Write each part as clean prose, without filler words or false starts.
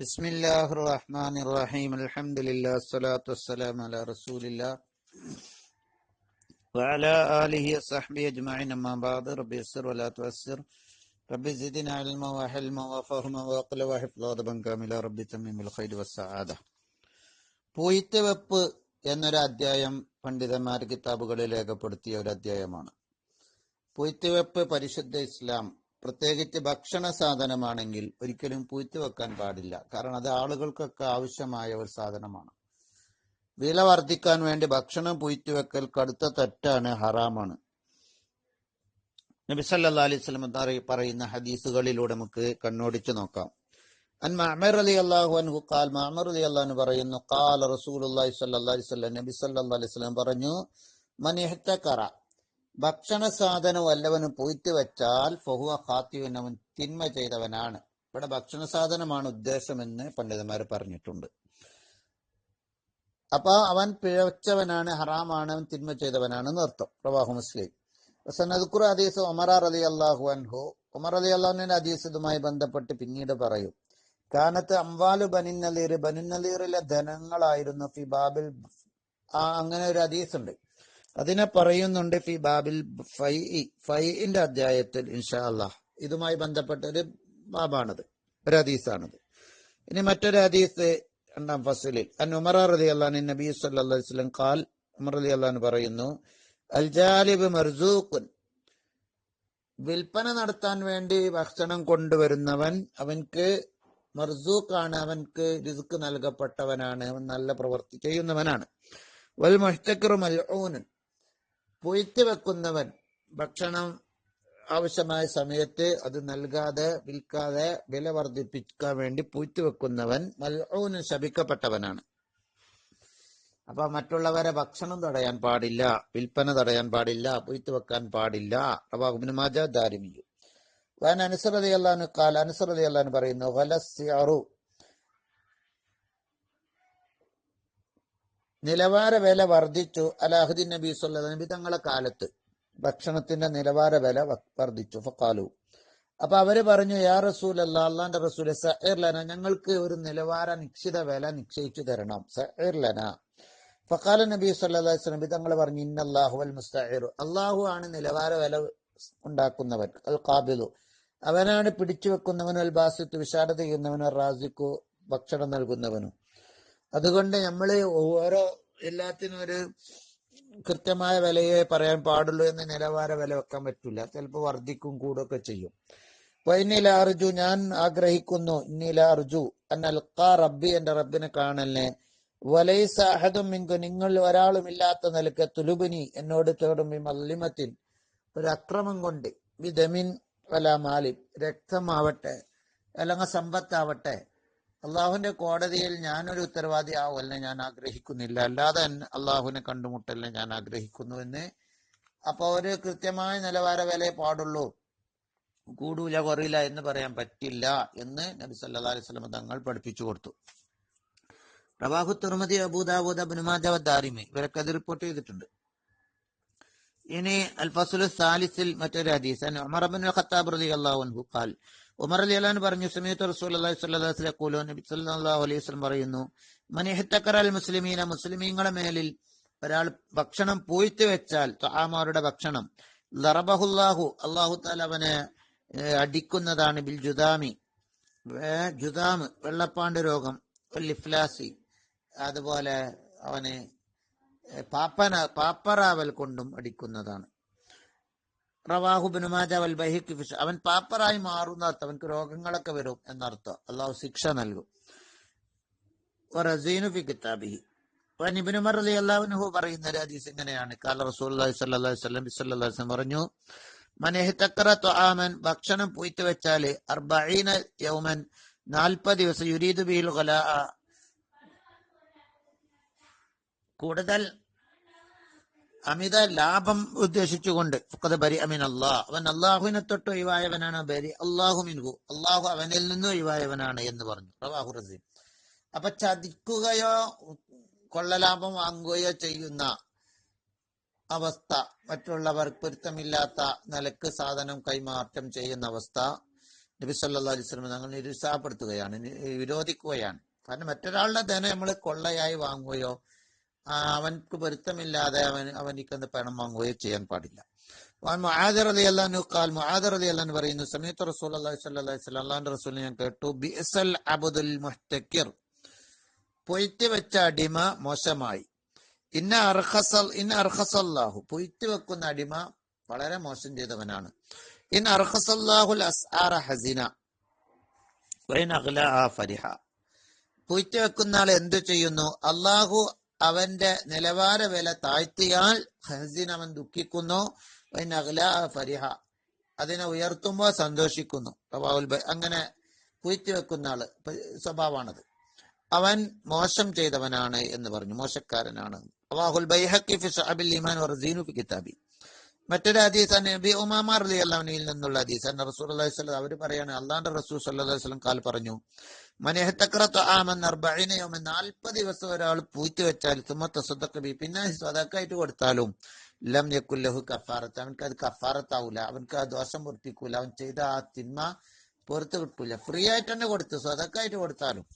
ബിസ്മില്ലാഹിർ റഹ്മാനിർ റഹീം. അൽഹംദുലില്ലാഹി വസ്സലാത്തു വസ്സലാമു അലാ റസൂലില്ലാഹി വഅലാ ആലിഹി വസഹ്ബിഹി അജ്മഈൻ. അമ്മാ ബഅദ്. റബ്ബി യസ്സിർ വലാ തുഅസ്സിർ. റബ്ബി സിദ്നാ ഇൽമ വഹിൽമ വഫഹ്മ വഅഖ്ല വഹിഫ്ളാദബൻ കാമില. റബ്ബി തമ്മിൽ ഖൈർ വസ്സആദ. പൂഴ്ത്തിവെപ്പ് എന്നൊരു അധ്യായം പണ്ഡിതന്മാർ കിതാബുകളിൽ രേഖപ്പെടുത്തിയ ഒരു അധ്യായമാണ്. പൂഴ്ത്തിവെപ്പ് പരിശുദ്ധ ഇസ്ലാം, പ്രത്യേകിച്ച് ഭക്ഷണ സാധനമാണെങ്കിൽ ഒരിക്കലും പൂഴ്ത്തിവെക്കാൻ പാടില്ല. കാരണം അത് ആളുകൾക്കൊക്കെ ആവശ്യമായ ഒരു സാധനമാണ്. വില വർദ്ധിക്കാൻ വേണ്ടി ഭക്ഷണം പൂഴ്ത്തിവെക്കൽ കടുത്ത തെറ്റാണ്, ഹറാമാണ്. നബി സല്ലല്ലാഹു അലൈഹി വസല്ലം പറയുന്ന ഹദീസുകളിലൂടെ നമുക്ക് കണ്ണോടിച്ചു നോക്കാം. അൻ മഅ്മർ റളിയല്ലാഹു അൻഹു ഖാൽ, മഅ്മർ റളിയല്ലാഹു അൻഹു പറയുന്നു, ഖാല റസൂലുള്ളാഹി സ്വല്ലല്ലാഹു അലൈഹി വസല്ലം, നബി സല്ലല്ലാഹു അലൈഹി വസല്ലം പറഞ്ഞു, മൻ ഇഹ്തകറ, ഭക്ഷണ സാധനം വല്ലവനും പൂഴ്ത്തിവെച്ചാൽ ഫഹുവ ഖാത്തിഉൻ, അവൻ തിന്മ ചെയ്തവനാണ്. ഇവിടെ ഭക്ഷണ സാധനമാണ് ഉദ്ദേശമെന്ന് പണ്ഡിതന്മാർ പറഞ്ഞിട്ടുണ്ട്. അപ്പൊ അവൻ പിഴച്ചവനാണ്, ഹറാമാണ്, അവൻ തിന്മ ചെയ്തവനാണ് എന്നർത്ഥം. റവാഹു മുസ്ലിം. സനദ്കുർ ഹദീസ് ഉമർ റളിയല്ലാഹു അൻഹു, ഉമർ റളിയല്ലാഹു അൻഹുവിന്റെ ഹദീസ് ഇതുമായി ബന്ധപ്പെട്ട് പിന്നീട് പറയും. കാനത്ത് അംവാലു ബനിൻ നളീർ, ബനിൻ നളീറിലെ ധനങ്ങളായിരുന്നു ഫി ബാബിൽ, അങ്ങനെ ഒരു ഹദീസ് ഉണ്ട്. അതിനെ പറയുന്നുണ്ട് ഫി ബാബിൽ ഫൈഇന്റെ അധ്യായത്തിൽ. ഇൻഷാ അല്ലാഹ് ഇതുമായി ബന്ധപ്പെട്ട ഒരു ബാബാണത്, ഒരു ഹദീസാണത്. ഇനി മറ്റൊരു ഹദീസ് രണ്ടാം ഫസ്ലിൽ, അൻ ഉമർ റളിയല്ലാഹു അൻഹു നബി സല്ലല്ലാഹു അലൈഹി വസല്ലം ഖാൽ, ഉമർ റളിയല്ലാഹു അൻഹു പറയുന്നു, അൽ ജാലിബ് മർസൂഖുൻ, വിൽപ്പന നടത്താൻ വേണ്ടി ഭക്ഷണം കൊണ്ടുവരുന്നവൻ അവൻക്ക് മർസൂഖാണ്, അവൻക്ക് റിസ്ക് നൽകപ്പെട്ടവനാണ്, അവൻ നല്ല പ്രവൃത്തി ചെയ്യുന്നവനാണ്. വൽ മുഹ്തകിറു മൽഊൻ, പൂഴ്ത്തിവെക്കുന്നവൻ ഭക്ഷണം ആവശ്യമായ സമയത്ത് അത് നൽകാതെ വിൽക്കാതെ വില വർദ്ധിപ്പിക്കാൻ വേണ്ടി പൂഴ്ത്തിവെക്കുന്നവൻ മൽഊൻ, ശപിക്കപ്പെട്ടവനാണ്. അപ്പൊ മറ്റുള്ളവരെ ഭക്ഷണം തടയാൻ പാടില്ല, വിൽപ്പന തടയാൻ പാടില്ല, പൂഴ്ത്തിവെക്കാൻ പാടില്ല. റവാഹു ഇബ്നു മാജah ദാരിമി. വഅൻ അനസ് റളിയല്ലാഹു അൻഹു ഖാല, അനസ് റളിയല്ലാഹു അൻഹു പറയുന്നു, ഗലസ്സിഅറു, നിലവാര വില വർദ്ധിച്ചു അലാഹുദ്ദീൻ നബി സ്വല്ലല്ലാഹു അലൈഹി വസല്ലം, നബി തങ്ങളെ കാലത്ത് ഭക്ഷണത്തിന്റെ നിലവാര വില വർദ്ധിച്ചു. ഫഖാലു, അപ്പൊ അവര് പറഞ്ഞു, യാ റസൂലല്ലാഹ്, അല്ലാഹുവിന്റെ റസൂലേ, സഇർ ലന, ഞങ്ങൾക്ക് ഒരു നിലവാര നിശ്ചിത വില നിശ്ചയിച്ചു തരണം. സഇർ ലന. ഫഖാല നബി സ്വല്ലല്ലാഹു അലൈഹി വസല്ലം, നബി തങ്ങൾ പറഞ്ഞു, ഇന്നല്ലാഹു വൽ മുസ്തഇർ, അല്ലാഹു ആണ് നിലവാര വില ഉണ്ടാക്കുന്നവൻ, അൽ ഖാബിദു, അവനാണ് പിടിച്ചു വെക്കുന്നവൻ, അൽ ബാസിത്തു, വിശാലത ചെയ്യുന്നവൻ, റാസിഖു, ഭക്ഷണം നൽകുന്നവനും. അതുകൊണ്ട് നമ്മള് ഓരോ എല്ലാത്തിനും ഒരു കൃത്യമായ വിലയെ പറയാൻ പാടുള്ളൂ എന്ന് നിലവാര വില വെക്കാൻ പറ്റില്ല. ചിലപ്പോൾ വർദ്ധിക്കും കൂടുകയൊക്കെ ചെയ്യും. അപ്പൊ ഇന്നീല അർജു, ഞാൻ ആഗ്രഹിക്കുന്നു, ഇന്നീല അർജു അൻ അൽഖാ റബ്ബി, എന്റെ റബ്ബിനെ കാണലിനെ, വലൈസ അഹദും മിൻകും, നിങ്ങൾ ഒരാളും ഇല്ലാത്ത നിലക്ക്, തുലുബിനി, എന്നോട് തേടും, മല്ലിമത്തിൻ, ഒരു അക്രമം കൊണ്ട്, വിദമിൻ വല മാലിൻ, രക്തമാവട്ടെ അല്ലെങ്കിൽ സമ്പത്താവട്ടെ, അള്ളാഹുവിന്റെ കോടതിയിൽ ഞാനൊരു ഉത്തരവാദി ആവുമല്ല ഞാൻ ആഗ്രഹിക്കുന്നില്ല, അല്ലാതെ അള്ളാഹുവിനെ കണ്ടുമുട്ടല്ലേ ഞാൻ ആഗ്രഹിക്കുന്നു എന്ന്. അപ്പൊ ഒരു കൃത്യമായ നിലവാര വിലയെ പാടുള്ളൂ, കൂടൂല കുറയില്ല എന്ന് പറയാൻ പറ്റില്ല എന്ന് നബി സല്ലല്ലാഹു അലൈഹി വസല്ലം തങ്ങൾ പഠിപ്പിച്ചു കൊടുത്തു. റവാഹു തിർമിദി, അബൂ ദാവൂദ്, ഇബ്നു മാജah ദാരിമി, ഇവരൊക്കെ അത് റിപ്പോർട്ട് ചെയ്തിട്ടുണ്ട്. ഇനി അൽ ഫസ്ലു സാലിസിൽ മറ്റൊരു ഹദീസ്, ഉമർ ഇബ്നുൽ ഖത്താബ് റളിയല്ലാഹു അൻഹു ഖാൽ, ഉമർ റളിയല്ലാഹു അൻഹു പറഞ്ഞു, സമീഅതു റസൂലുള്ളാഹി സ്വല്ലല്ലാഹു അലൈഹി വസല്ലം യഖൂലു, നബി സല്ലല്ലാഹു അലൈഹി വസല്ലം പറയുന്നു, മൻ ഇഹ്തകറ അൽ മുസ്ലിമീന, മുസ്ലിമീങ്ങളുടെ മേലിൽ ഒരാൾ ഭക്ഷണം പൂഴ്ത്തി വെച്ചാൽ, തആമാരുടെ ഭക്ഷണം, ദറബഹുല്ലാഹു, അല്ലാഹു തആല അവനെ അടിക്കുന്നതാണ്, ബിൽ ജുദാമി, ജുദാം വെള്ളപ്പാണ്ട് രോഗം, വൽ ഇഫ്ലാസി, അതുപോലെ അവന് പാപ്പറാവൽ കൊണ്ടും അടിക്കുന്നതാണ്. റവാഹു ഇബ്നു മാജah വൽ ബൈഹഖി, അവൻ പാപ്പറായി മാറുന്ന അർത്ഥം, അവൻക്ക് രോഗങ്ങളൊക്കെ വരും എന്നർത്ഥം, അള്ളാഹു ശിക്ഷ നൽകും. വറസീനു ഫി കിതാബിഹി. വഅൻ ഇബ്നു ഉമർ റളിയല്ലാഹു അൻഹു പറയുന്ന ഹദീസ് ഇങ്ങനെയാണ്, ഖാല റസൂലുള്ളാഹി സ്വല്ലല്ലാഹു അലൈഹി വസല്ലം പറഞ്ഞു, മൻ ഇഹ്തകറ തആമൻ, ഭക്ഷണം പൂഴ്ത്തി വെച്ചാൽ, 40 യൗമൻ, 40 ദിവസം, യുരീദു ബിഹിൽ ഖലാഅ, കൂടുതൽ അമിത ലാഭം ഉദ്ദേശിച്ചുകൊണ്ട്, ഫഖദ് ബരിഅ മിനല്ലാഹ്, അവൻ അല്ലാഹുവിനെ തൊട്ട് ഒഴിവായവനാണ്, ബരി അല്ലാഹു മിൻഹു, അല്ലാഹു അവനിൽ നിന്ന് ഒഴിവായവനാണ് എന്ന് പറഞ്ഞു. റവാഹു റസീം. അപ്പൊ ചതിക്കുകയോ കൊള്ളലാഭം വാങ്ങുകയോ ചെയ്യുന്ന അവസ്ഥ, മറ്റുള്ളവർ പൊരുത്തമില്ലാത്ത നിലക്ക് സാധനം കൈമാറ്റം ചെയ്യുന്ന അവസ്ഥ, നബി സല്ലല്ലാഹു അലൈഹി വസല്ലം തങ്ങൾ നിരുത്സാഹപ്പെടുത്തുകയാണ്, വിരോധിക്കുകയാണ്. കാരണം മറ്റൊരാളുടെ ധനം നമ്മൾ കൊള്ളയായി വാങ്ങുകയോ അവൻക്ക് പൊരുത്തമില്ലാതെ അവനിക്ക് പണം വാങ്ങുകയോ ചെയ്യാൻ പാടില്ല. മുആദ് റളിയല്ലാഹു അൻഹു ഖാൽ, മുആദ് റളിയല്ലാഹു അൻഹു പറയുന്നു, സമയത്ത് റസൂലുള്ളാഹി സ്വല്ലല്ലാഹു അലൈഹി വസല്ലം അല്ലാഹുവിന്റെ റസൂലിനെ ഞാൻ കേട്ടു, ബിഅസൽ അബ്ദുൽ മുഹ്തകിർ, പൊയ്ത്ത് വെച്ച അടിമ മോശമായി. ഇന്ന അർഖസല്ലാഹു, പൊയ്ത്ത് വെക്കുന്ന അടിമ വളരെ മോശം ചെയ്തവനാണ്. ഇൻ അർഖസല്ലാഹുൽ അസ്ആറ ഹസിന വഇൻ അഗ്ലാഅ ഫരിഹ, പൊയ്ത്ത് വെക്കുന്ന ആൾ എന്തു ചെയ്യുന്നു? അള്ളാഹു അവന്റെ നിലവാര വില താഴ്ത്തിയാൽ ഹസിൻ, അവൻ ദുഃഖിക്കുന്നു. വഇൻ അഗ്ലാഅ ഫരിഹ, അതിനെ ഉയർത്തുമ്പോൾ സന്തോഷിക്കുന്നു. അങ്ങനെ പൊയ്ത്ത് വെക്കുന്ന ആള് സ്വഭാവമാണത്. അവൻ മോശം ചെയ്തവനാണ് എന്ന് പറഞ്ഞു, മോശക്കാരനാണ്. റവാഹുൽ ബൈഹഖി ഫി ശഅബിൽ ഈമാൻ വറസീനു ഫി കിതാബി. മറ്റൊരു ഹദീസ് നബി ഉമാമ റളിയല്ലാഹു അൻഹുവിൽ നിന്നുള്ള ഹദീസ്, റസൂലുള്ളാഹി സ്വല്ലല്ലാഹു അലൈഹി വസല്ലം അവർ പറയാണ്, അല്ലാഹുവിന്റെ റസൂൽ സ്വല്ലല്ലാഹു അലൈഹി വസല്ലം കാൽ പറഞ്ഞു, മൻ ഇഹ്തഖറ തആമൻ 40 യൗമൻ, 40 ദിവസം ഒരാൾ പൂഴ്ത്തി വെച്ചാൽ, സുമ്മ തസദ്ദഖ ബി, പിന്നെ സദഖയായിട്ട് കൊടുത്താലും, ലം യകുൽ ലഹു കഫാറത്ത്, അവൻക്ക് അത് കഫാറത്താവൂല, അവൻക്ക് ആ ദോഷം പൊറുപ്പിക്കൂല, അവൻ ചെയ്ത ആ തിന്മ പുറത്ത് കിട്ടൂല. ഫ്രീ ആയിട്ട് തന്നെ കൊടുത്തു, സദഖയായിട്ട് കൊടുത്താലും.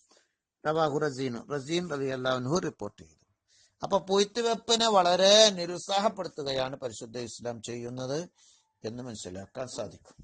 റവാഹു റസീൻ റളിയല്ലാഹു അൻഹു റിപ്പോർട്ട് ചെയ്തു. അപ്പൊ പൊയ്ത്ത് വെപ്പിനെ വളരെ നിരുത്സാഹപ്പെടുത്തുകയാണ് പരിശുദ്ധ ഇസ്ലാം ചെയ്യുന്നത് എന്ന് മനസ്സിലാക്കാൻ സാധിക്കും.